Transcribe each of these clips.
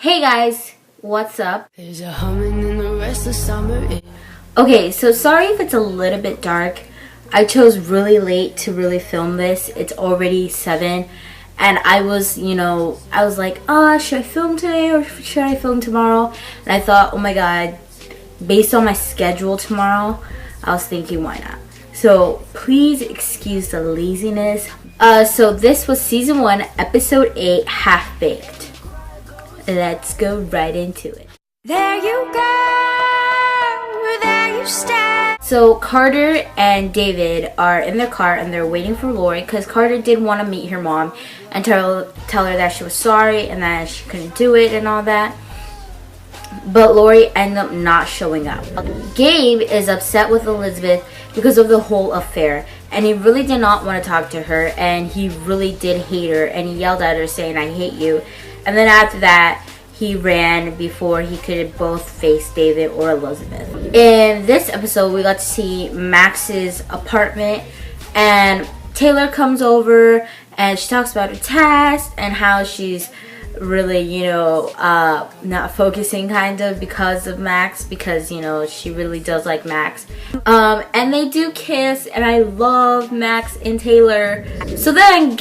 Hey guys, what's up? There's a humming in the restless summer. Okay, so sorry if it's a little bit dark. I chose really late to really film this. It's already 7 and I was like, should I film today or should I film tomorrow? And I thought, oh my god, based on my schedule tomorrow, I was thinking, why not? So please excuse the laziness. So this was season 1, episode 8, Half Baked. Let's go right into it. There you go, there you stand. So Carter and David are in their car and they're waiting for Lorde because Carter did want to meet her mom and tell her that she was sorry and that she couldn't do it and all that. But Lorde ended up not showing up. Gabe is upset with Elizabeth because of the whole affair, and he really did not want to talk to her, and he really did hate her, and he yelled at her saying, "I hate you." And then after that, he ran before he could both face David or Elizabeth. In this episode, we got to see Max's apartment, and Taylor comes over and she talks about her test and how she's really, not focusing kind of because of Max, because, she really does like Max. And they do kiss, and I love Max and Taylor. So then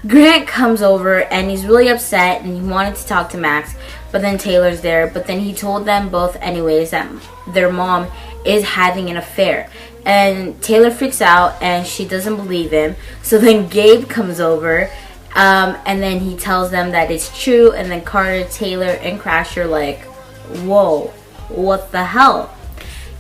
Grant comes over and he's really upset and he wanted to talk to Max, but then Taylor's there. But then he told them both anyways that their mom is having an affair. And Taylor freaks out and she doesn't believe him. So then Gabe comes over. And then he tells them that it's true, and then Carter, Taylor, and Crash are like, whoa, what the hell?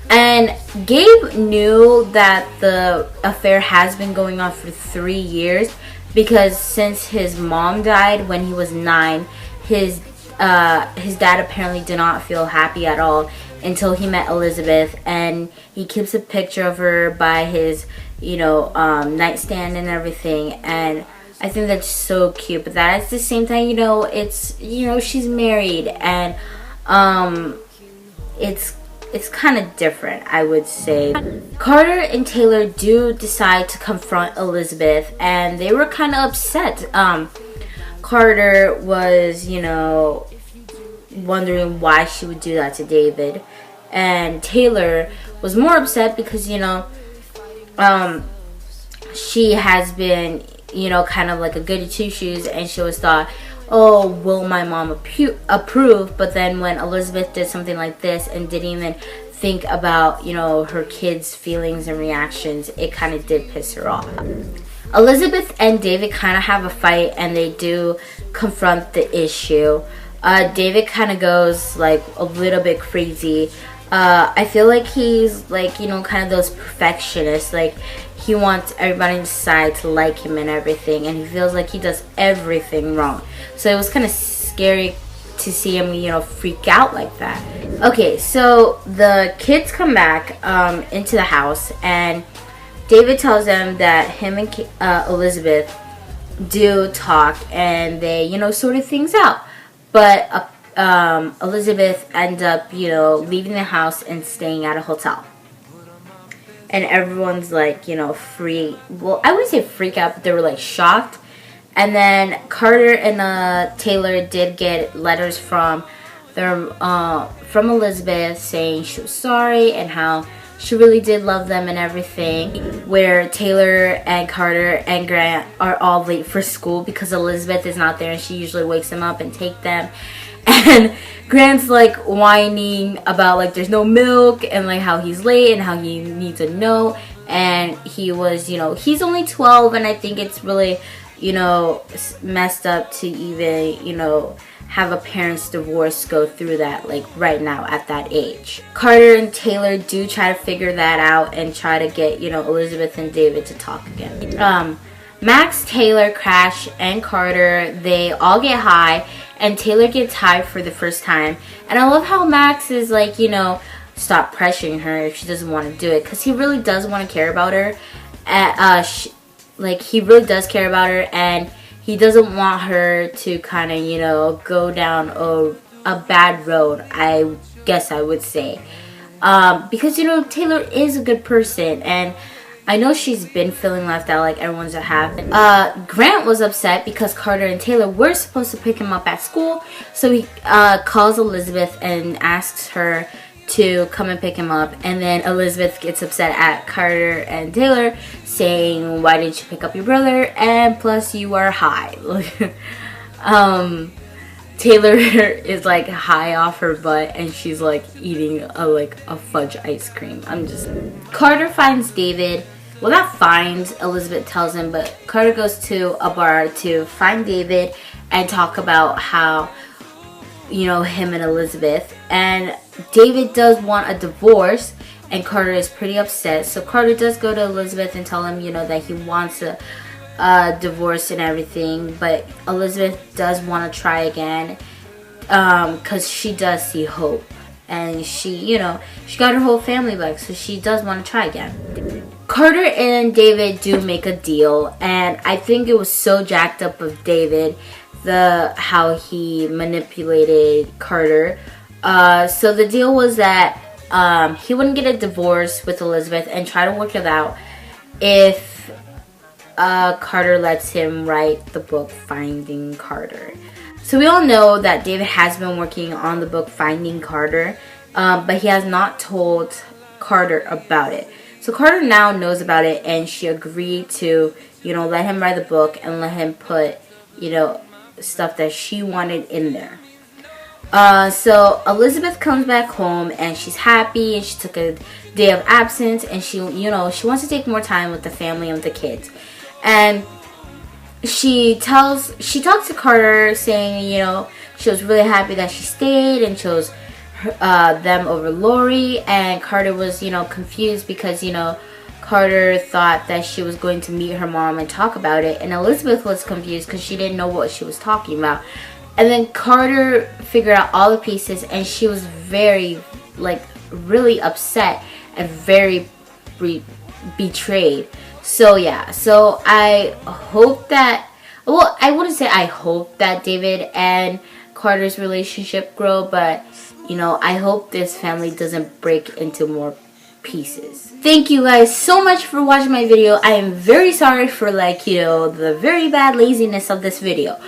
And Gabe knew that the affair has been going on for 3 years, because since his mom died when he was 9, his dad apparently did not feel happy at all until he met Elizabeth, and he keeps a picture of her by his, nightstand and everything, and I think that's so cute. But that at the same time, it's, she's married, and it's kind of different, I would say. Carter and Taylor do decide to confront Elizabeth, and they were kind of upset. Carter was, wondering why she would do that to David, and Taylor was more upset because, she has been, kind of like a goody two-shoes, and she always thought, oh, will my mom approve? But then when Elizabeth did something like this and didn't even think about, her kids' feelings and reactions, it kind of did piss her off. Elizabeth and David kind of have a fight, and they do confront the issue. David kind of goes like a little bit crazy. I feel like he's like, kind of those perfectionists, like he wants everybody inside to like him and everything, and he feels like he does everything wrong. So it was kind of scary to see him, freak out like that. Okay, so the kids come back into the house, and David tells them that him and Elizabeth do talk, and they, sort of things out. But Elizabeth ends up, leaving the house and staying at a hotel. And everyone's like, free. Well, I wouldn't say freak out, but they were like shocked. And then Carter and Taylor did get letters from Elizabeth saying she was sorry and how she really did love them and everything. Where Taylor and Carter and Grant are all late for school because Elizabeth is not there, and she usually wakes them up and take them. And Grant's like whining about like there's no milk and like how he's late and how he needs a note. And he was, he's only 12, and I think it's really, messed up to even, have a parent's divorce go through that like right now at that age. Carter and Taylor do try to figure that out and try to get, Elizabeth and David to talk again. Max, Taylor, Crash, and Carter, they all get high, and Taylor gets high for the first time. And I love how Max is like, stop pressuring her if she doesn't want to do it, because he really does want to care about her. He really does care about her, and he doesn't want her to kind of, go down a bad road, I guess I would say. Because, Taylor is a good person, and I know she's been feeling left out like everyone's have. Grant was upset because Carter and Taylor were supposed to pick him up at school. So he calls Elizabeth and asks her to come and pick him up. And then Elizabeth gets upset at Carter and Taylor, saying, why didn't you pick up your brother? And plus you are high. Taylor is like high off her butt and she's like eating a fudge ice cream. Carter finds David. Well, not finds, Elizabeth tells him, but Carter goes to a bar to find David and talk about how, you know, him and Elizabeth. And David does want a divorce and Carter is pretty upset. So Carter does go to Elizabeth and tell him, you know, that he wants a divorce and everything. But Elizabeth does want to try again because she does see hope. And she, you know, she got her whole family back, so she does want to try again. Carter and David do make a deal, and I think it was so jacked up of David, how he manipulated Carter. So the deal was that he wouldn't get a divorce with Elizabeth and try to work it out if Carter lets him write the book Finding Carter. So we all know that David has been working on the book Finding Carter, but he has not told Carter about it. So Carter now knows about it, and she agreed to, you know, let him write the book and let him put, you know, stuff that she wanted in there. So Elizabeth comes back home and she's happy, and she took a day of absence, and she, you know, she wants to take more time with the family and the kids. And she talks to Carter saying, you know, she was really happy that she stayed and chose them over Lorde. And Carter was, you know, confused because, you know, Carter thought that she was going to meet her mom and talk about it. And Elizabeth was confused because she didn't know what she was talking about. And then Carter figured out all the pieces, and she was very, like, really upset and very betrayed. So yeah, so I hope that, well, I wouldn't say I hope that David and Carter's relationship grow, but, you know, I hope this family doesn't break into more pieces. Thank you guys so much for watching my video. I am very sorry for, like, you know, the very bad laziness of this video.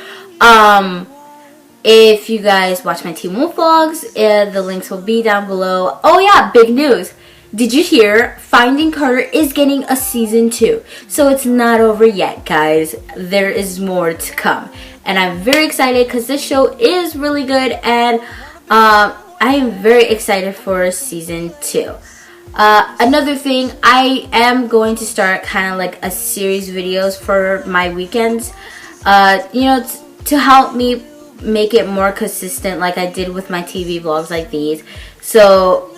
If you guys watch my Teen Wolf vlogs, the links will be down below. Oh yeah, big news. Did you hear? Finding Carter is getting a season 2. So it's not over yet, guys. There is more to come. And I'm very excited because this show is really good. And I am very excited for season 2. Another thing, I am going to start kind of like a series videos for my weekends. You know, to help me make it more consistent like I did with my TV vlogs like these. So,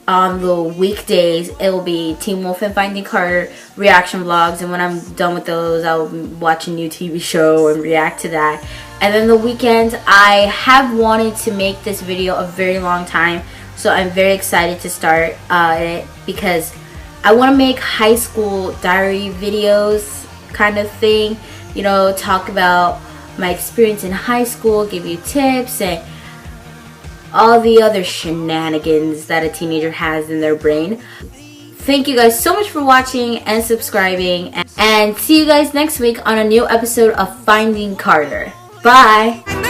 on the weekdays, it will be Teen Wolf and Finding Carter reaction vlogs, and when I'm done with those, I'll watch a new TV show and react to that. And then the weekends, I have wanted to make this video a very long time, so I'm very excited to start it because I want to make high school diary videos kind of thing, you know, talk about my experience in high school, give you tips and all the other shenanigans that a teenager has in their brain. Thank you guys so much for watching and subscribing, and see you guys next week on a new episode of Finding Carter. Bye!